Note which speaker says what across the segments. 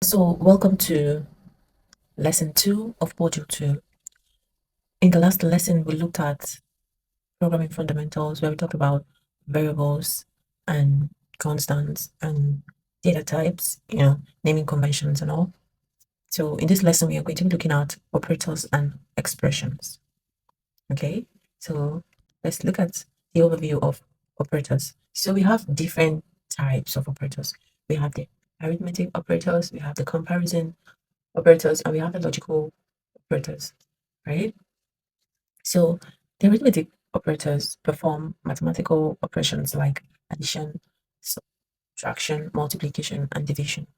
Speaker 1: So, welcome to lesson 2 of module 2. In the last lesson, we looked at programming fundamentals where we talked about variables and constants and data types, naming conventions and all. So, in this lesson, we are going to be looking at operators and expressions. Okay, so let's look at the overview of operators. So, we have different types of operators. We have the arithmetic operators, we have the comparison operators, and we have the logical operators, right? So the arithmetic operators perform mathematical operations like addition, subtraction, multiplication, and division,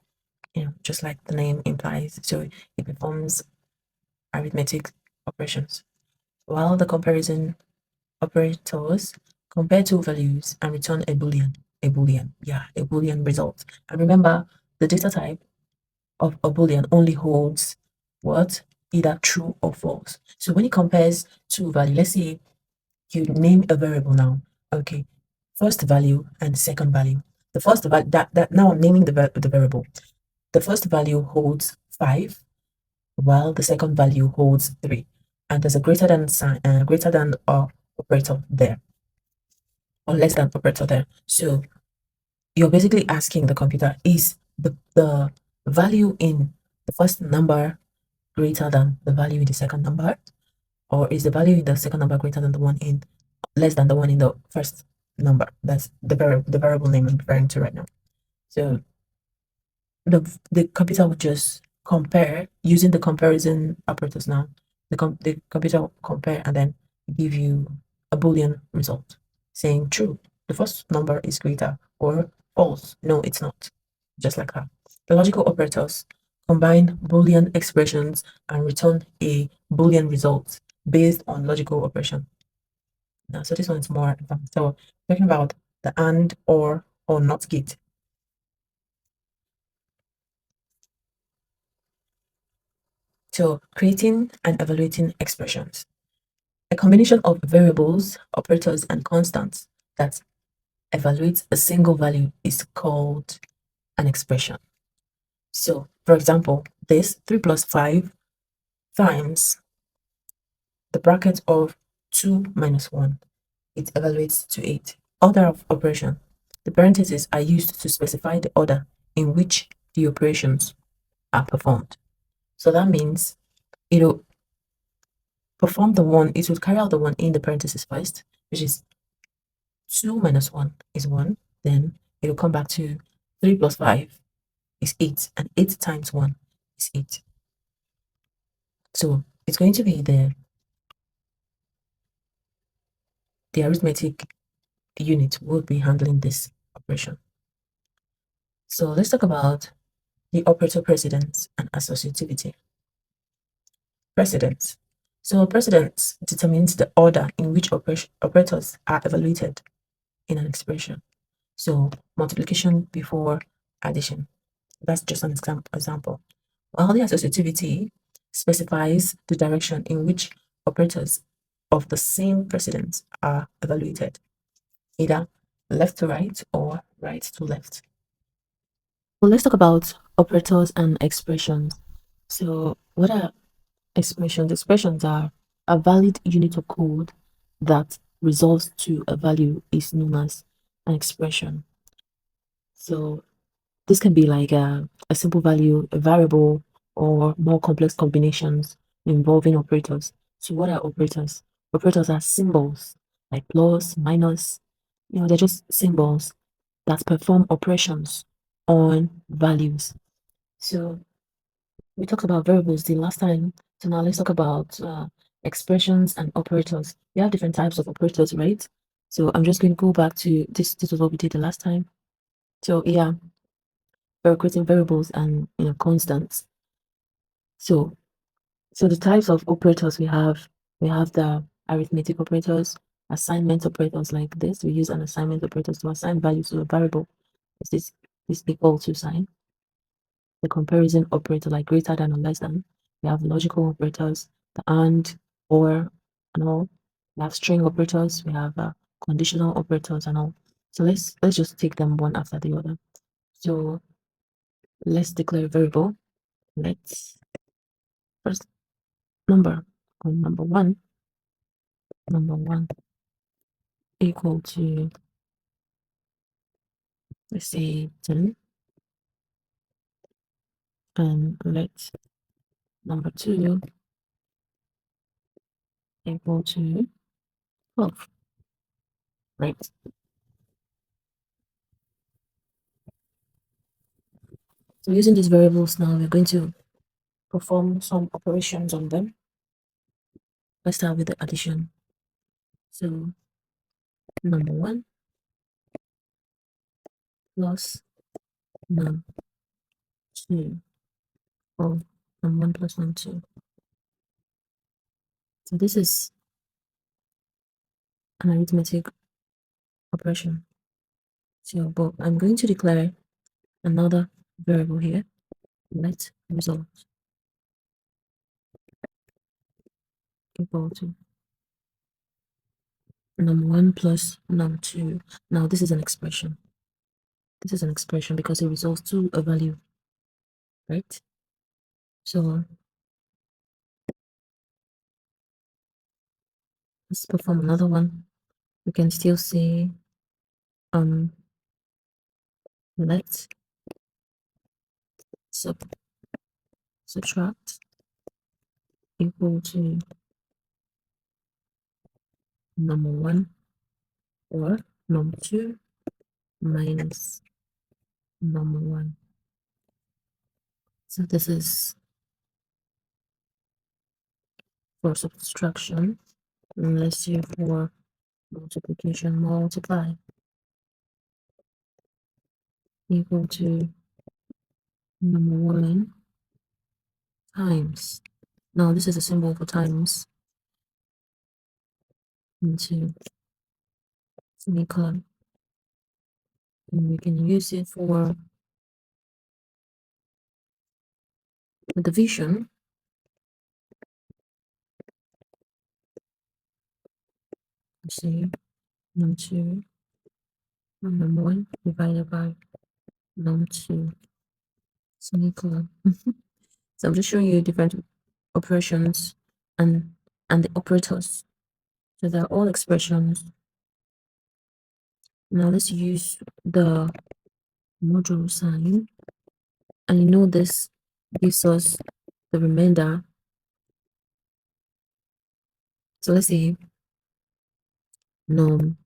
Speaker 1: just like the name implies. So it performs arithmetic operations. While the comparison operators compare two values and return a Boolean result. And remember, the data type of a Boolean only holds what? Either true or false. So when it compares two values, let's say you name a variable now. Okay, first value and second value. The first value that now I'm naming the variable. The first value holds 5, while the second value holds 3, and there's a greater than sign, greater than operator there, or less than operator there. So you're basically asking the computer, is the value in the first number greater than the value in the second number, or is the value in the second number greater than the one in less than the one in the first number? That's the variable name I'm referring to right now. So the computer would just compare using the comparison operators now. The computer will compare and then give you a Boolean result saying true, the first number is greater, or false, no, it's not. Just like that. The logical operators combine Boolean expressions and return a Boolean result based on logical operation. Now, so this one's more advanced. So talking about the and, or not gate. So creating and evaluating expressions. A combination of variables, operators, and constants that evaluates a single value is called an expression. So, for example, this 3 plus 5 times the bracket of 2 minus 1, it evaluates to 8. Order of operation. The parentheses are used to specify the order in which the operations are performed. So that means it'll perform the one, it will carry out the one in the parentheses first, which is 2 minus 1 is 1. Then it will come back to 3 plus 5 is 8, and 8 times 1 is 8. So it's going to be the arithmetic unit will be handling this operation. So let's talk about the operator precedence and associativity. Precedence. So precedence determines the order in which operators are evaluated in an expression. So multiplication before addition. That's just an example. While the associativity specifies the direction in which operators of the same precedence are evaluated, either left to right or right to left. Well, let's talk about operators and expressions. So what are expressions? Expressions are a valid unit of code that resolves to a value is known as an expression. So this can be like a simple value, a variable, or more complex combinations involving operators. So what are operators? Operators are symbols like plus, minus. They're just symbols that perform operations on values. So we talked about variables the last time. So now let's talk about expressions and operators. We have different types of operators, right? So I'm just going to go back to this. This was what we did the last time. So yeah, we're creating variables and constants. So the types of operators we have the arithmetic operators, assignment operators like this. We use an assignment operator to assign values to a variable. Is equal to sign. The comparison operator like greater than or less than. We have logical operators, the and, or, and all. We have string operators. We have conditional operators and all. So let's just take them one after the other. So let's declare a variable. Let's first number one equal to, let's say 10, and let number 2 equal to 12, right? So using these variables now, we're going to perform some operations on them. Let's start with the addition. So number 1 plus num 2, or num 1 plus num 2. So this is an arithmetic operation. So, but I'm going to declare another variable here. Let result equal to num1 plus num2. Now this is an expression. This is an expression because it results to a value, right? So let's perform another one. We can still say let subtract equal to num1 or num2 minus num1. So this is for subtraction. And let's see for multiplication, multiply equal to num1 times. Now this is a symbol for times into semicolon, and we can use it for division. Let's see, num2 num1 divided by num2 semicolon. So I'm just showing you different operations and the operators. So they're all expressions. Now let's use the modulo sign, and you know this gives us the remainder. So let's say num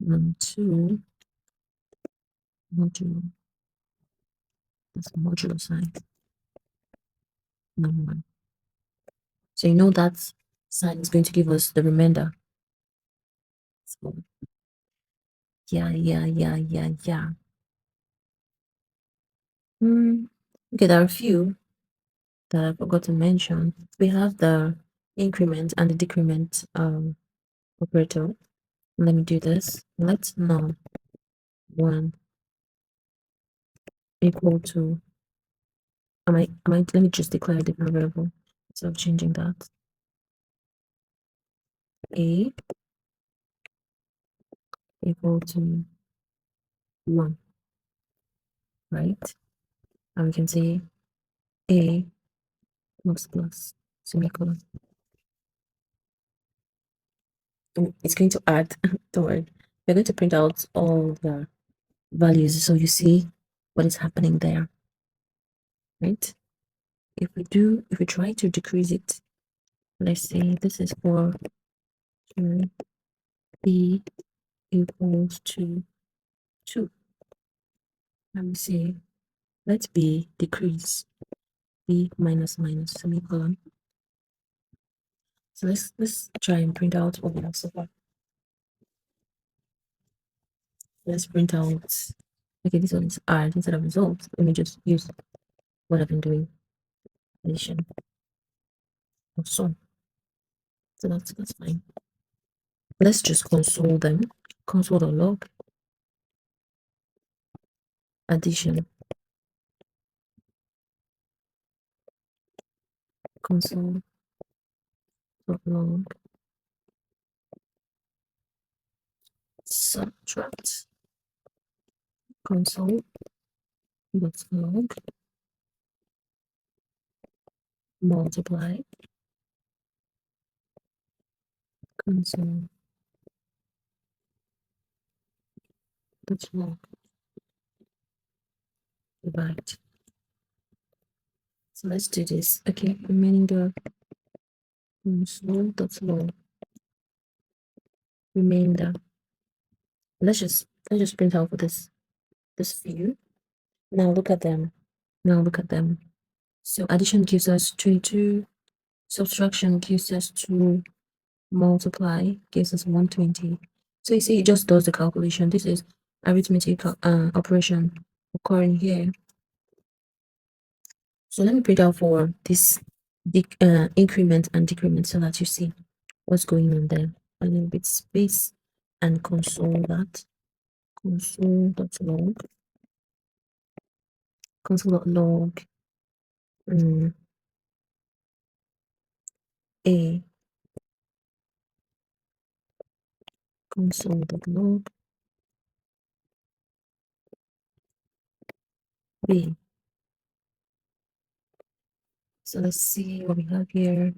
Speaker 1: num2 modulo, that's modulo sign num1. So you know that sign is going to give us the remainder. So yeah. Okay, there are a few that I forgot to mention. We have the increment and the decrement operator. Let me do this. Let num1 equal to, let me just declare a different variable instead of changing that. A equal to 1, right? And we can say A plus semicolon. And it's going to add, don't worry, we're going to print out all the values so you see what is happening there, right? If we try to decrease it, let's say this is for B equals to 2. Let me see, let B decrease, B minus semicolon. So let's try and print out what we have so far. Let's print out, okay, this one is add instead of results. Let me just use what I've been doing, addition or sum. So that's fine. Let's just console them. Console.log addition, console.log subtract, console.log multiply console.log divide. So let's do this. Okay, remaining the console.log remainder. Let's just print out for this view. Now look at them. So addition gives us 22, subtraction gives us 2, multiply gives us 120. So you see, it just does the calculation. This is arithmetic operation occurring here. So let me print out for this increment and decrement so that you see what's going on there. A little bit space and console.log a console.log b. So let's see what we have here.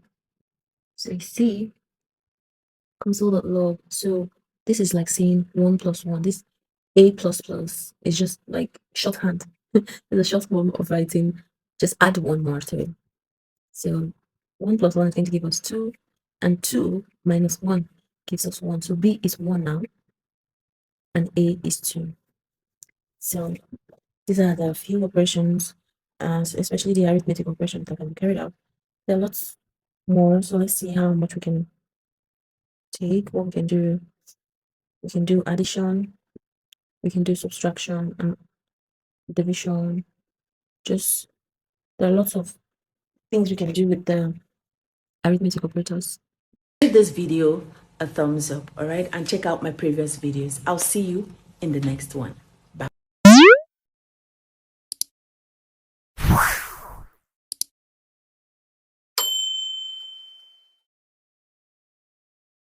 Speaker 1: So you see console.log. So this is like saying 1 plus 1. This a plus plus is just like shorthand. It's a short form of writing. Just add one more to it. So 1 plus 1 is going to give us 2, and 2 minus 1 gives us 1. So b is 1 now, and a is 2. So these are the few operations, especially the arithmetic operations that can be carried out. There are lots more, so let's see how much we can take. What we can do addition, we can do subtraction and division. Just there are lots of things we can do with the arithmetic operators. Give this video a thumbs up, all right, and check out my previous videos. I'll see you in the next one.